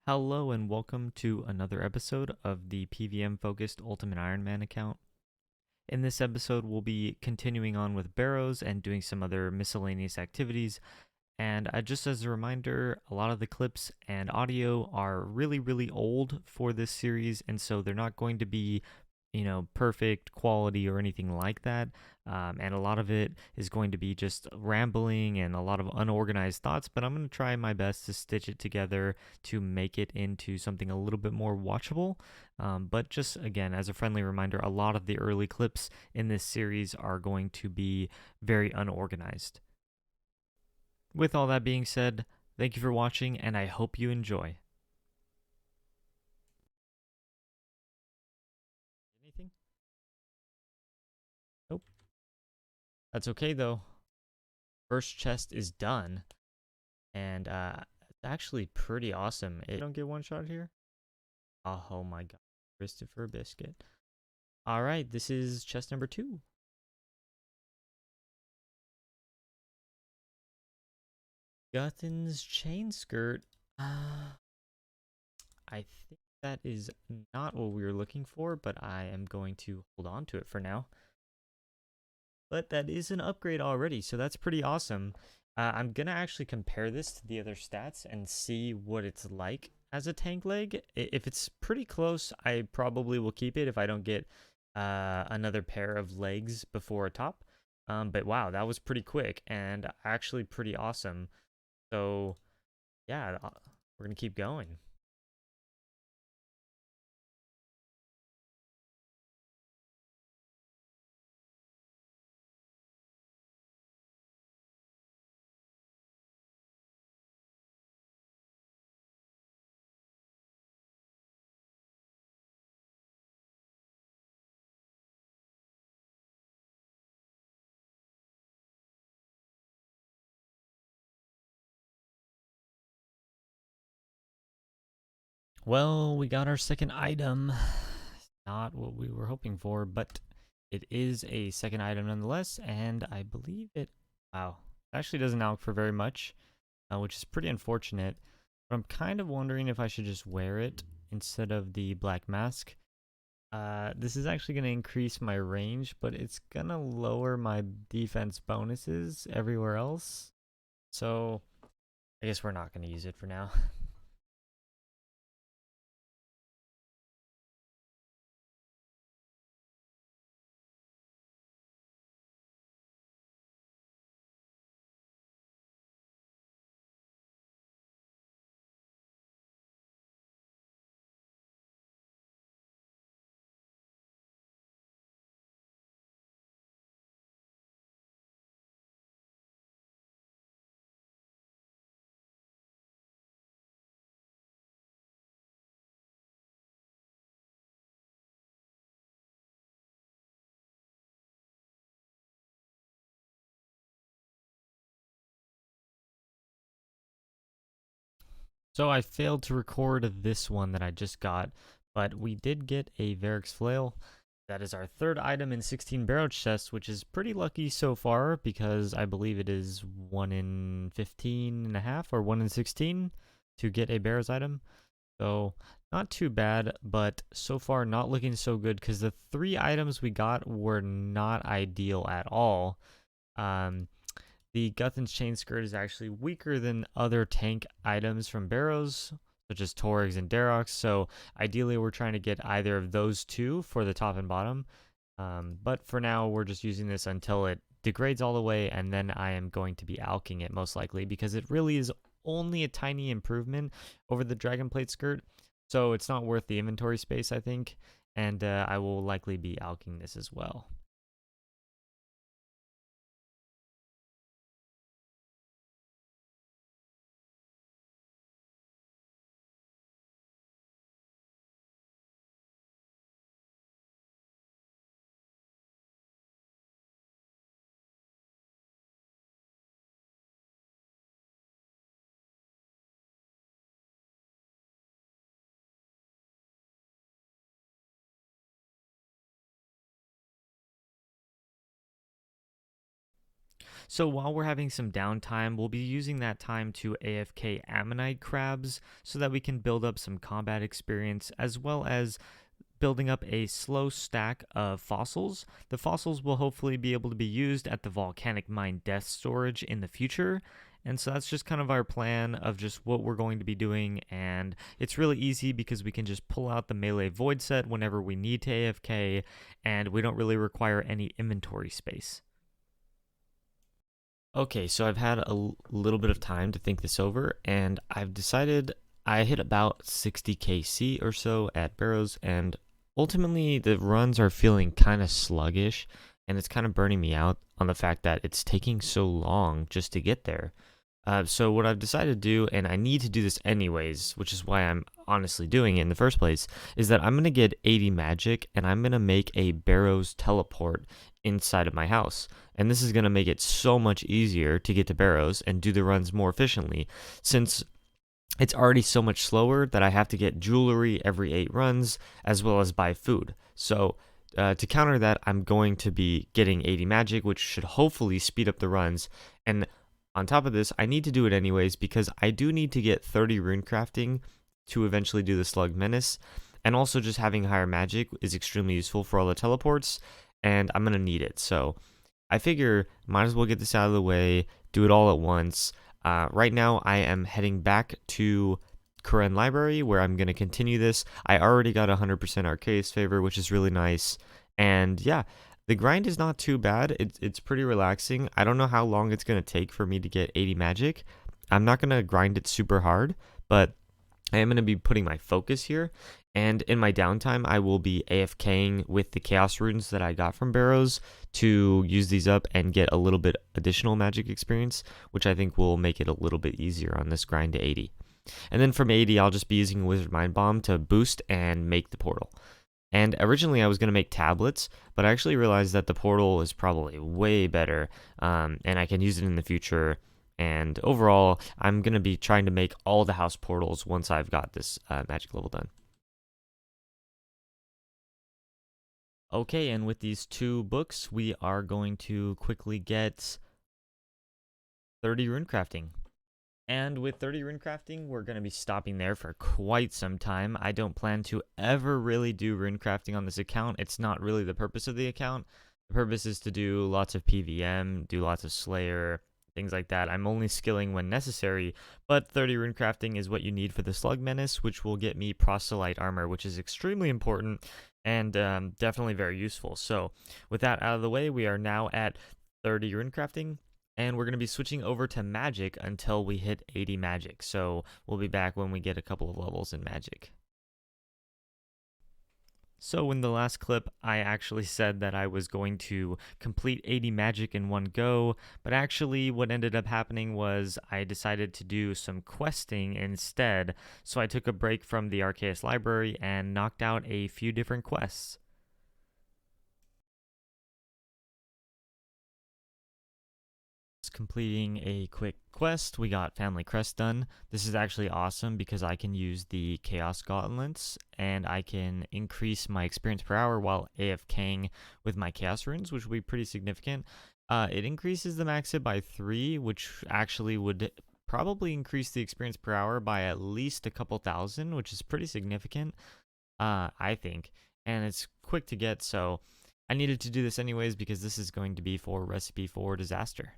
Hello and welcome to another episode of the PVM focused Ultimate Ironman account. In this episode, we'll be continuing on with Barrows and doing some other miscellaneous activities. And just as a reminder, a lot of the clips and audio are really, really old for this series, and so they're not going to be perfect quality or anything like that. And a lot of it is going to be just rambling and a lot of unorganized thoughts, but I'm going to try my best to stitch it together to make it into something a little bit more watchable. But just again, as a friendly reminder, a lot of the early clips in this series are going to be very unorganized. With all that being said, thank you for watching, and I hope you enjoy. Anything? Nope. That's okay though. First chest is done, and it's actually pretty awesome. It don't get one shot here. Oh my god, Christopher Biscuit. All right, this is chest number 2. Guthin's chain skirt. I think that is not what we were looking for, but I am going to hold on to it for now. But that is an upgrade already, so that's pretty awesome. I'm going to actually compare this to the other stats and see what it's like as a tank leg. If it's pretty close, I probably will keep it if I don't get another pair of legs before a top. But wow, that was pretty quick and actually pretty awesome. So yeah, we're going to keep going. Well, we got our second item. Not what we were hoping for, but it is a second item nonetheless, and I believe it. Wow, it actually doesn't allow for very much, which is pretty unfortunate. But I'm kind of wondering if I should just wear it instead of the black mask. This is actually going to increase my range, but it's going to lower my defense bonuses everywhere else. So I guess we're not going to use it for now. So I failed to record this one that I just got, but we did get a Varix Flail. That is our third item in 16 Barrow chests, which is pretty lucky so far because I believe it is 1 in 15 and a half or 1 in 16 to get a Barrows item. So not too bad, but so far not looking so good because the 3 items we got were not ideal at all. The Guthin's chain skirt is actually weaker than other tank items from Barrows, such as Torix and Darox. So ideally, we're trying to get either of those two for the top and bottom. But for now, we're just using this until it degrades all the way, and then I am going to be alking it most likely because it really is only a tiny improvement over the Dragon Plate skirt. So it's not worth the inventory space, I think. And I will likely be alking this as well. So while we're having some downtime, we'll be using that time to AFK ammonite crabs so that we can build up some combat experience, as well as building up a slow stack of fossils. The fossils will hopefully be able to be used at the volcanic mine death storage in the future. And so that's just kind of our plan of just what we're going to be doing. And it's really easy because we can just pull out the melee void set whenever we need to AFK, and we don't really require any inventory space. Okay, so I've had a little bit of time to think this over, and I've decided I hit about 60 KC or so at Barrows, and ultimately the runs are feeling kind of sluggish, and it's kind of burning me out on the fact that it's taking so long just to get there. So what I've decided to do, and I need to do this anyways, which is why I'm honestly doing it in the first place, is that I'm going to get 80 magic, and I'm going to make a Barrows teleport inside of my house. And this is going to make it so much easier to get to Barrows and do the runs more efficiently, since it's already so much slower that I have to get jewelry every 8 runs, as well as buy food. So to counter that, I'm going to be getting 80 magic, which should hopefully speed up the runs. And on top of this, I need to do it anyways because I do need to get 30 rune crafting to eventually do the Slug Menace. And also just having higher magic is extremely useful for all the teleports, and I'm going to need it. So I figure might as well get this out of the way, do it all at once. Right now, I am heading back to Karen Library where I'm going to continue this. I already got 100% Arceus favor, which is really nice. And yeah, the grind is not too bad. It's pretty relaxing. I don't know how long it's going to take for me to get 80 magic. I'm not going to grind it super hard, but I am going to be putting my focus here. And in my downtime, I will be AFKing with the Chaos Runes that I got from Barrows to use these up and get a little bit additional magic experience, which I think will make it a little bit easier on this grind to 80. And then from 80, I'll just be using Wizard Mind Bomb to boost and make the portal. And originally I was going to make tablets, but I actually realized that the portal is probably way better, and I can use it in the future. And overall, I'm going to be trying to make all the house portals once I've got this magic level done. Okay, and with these 2 books, we are going to quickly get 30 rune crafting. And with 30 rune crafting, we're going to be stopping there for quite some time. I don't plan to ever really do rune crafting on this account. It's not really the purpose of the account. The purpose is to do lots of PVM, do lots of Slayer, things like that. I'm only skilling when necessary, but 30 rune crafting is what you need for the Slug Menace, which will get me proselyte armor, which is extremely important and definitely very useful. So with that out of the way, we are now at 30 rune crafting. And we're going to be switching over to magic until we hit 80 magic. So we'll be back when we get a couple of levels in magic. So in the last clip, I actually said that I was going to complete 80 magic in one go, but actually what ended up happening was I decided to do some questing instead. So I took a break from the Arceus library and knocked out a few different quests. Completing a quick quest, we got Family Crest done. This is actually awesome because I can use the Chaos Gauntlets and I can increase my experience per hour while AFKing with my Chaos Runes, which will be pretty significant. It increases the max hit by 3, which actually would probably increase the experience per hour by at least a couple thousand, which is pretty significant, I think. And it's quick to get, so I needed to do this anyways because this is going to be for Recipe for Disaster.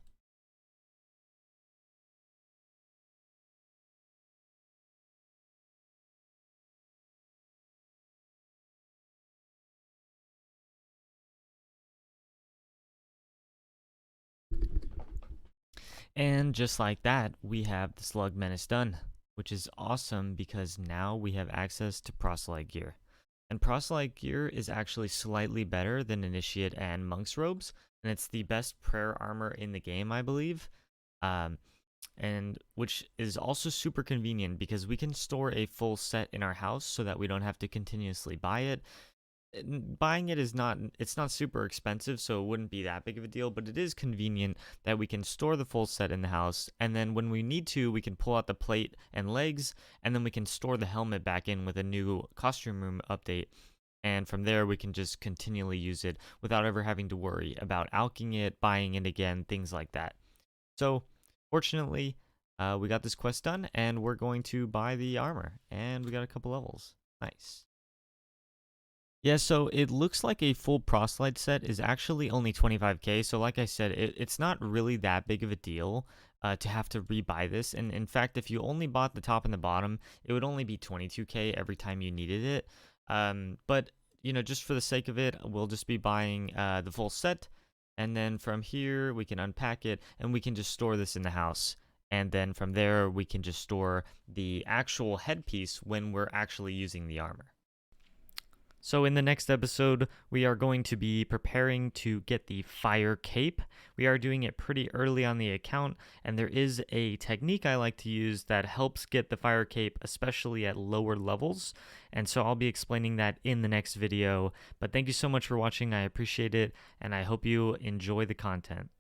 And just like that, we have the Slug Menace done, which is awesome because now we have access to Proselyte gear. And Proselyte gear is actually slightly better than Initiate and Monk's robes, and it's the best prayer armor in the game, I believe. And which is also super convenient because we can store a full set in our house so that we don't have to continuously buy it. Buying it is not super expensive, so it wouldn't be that big of a deal, but it is convenient that we can store the full set in the house, and then when we need to, we can pull out the plate and legs, and then we can store the helmet back in with a new costume room update, and from there we can just continually use it without ever having to worry about alching it, buying it again, things like that. So fortunately, we got this quest done, and we're going to buy the armor, and we got a couple levels. Nice. Yeah, so it looks like a full proselyte set is actually only 25k. So like I said, it's not really that big of a deal to have to rebuy this. And in fact, if you only bought the top and the bottom, it would only be 22k every time you needed it. But just for the sake of it, we'll just be buying the full set. And then from here, we can unpack it and we can just store this in the house. And then from there, we can just store the actual headpiece when we're actually using the armor. So in the next episode, we are going to be preparing to get the fire cape. We are doing it pretty early on the account, and there is a technique I like to use that helps get the fire cape, especially at lower levels. And so I'll be explaining that in the next video. But thank you so much for watching. I appreciate it, and I hope you enjoy the content.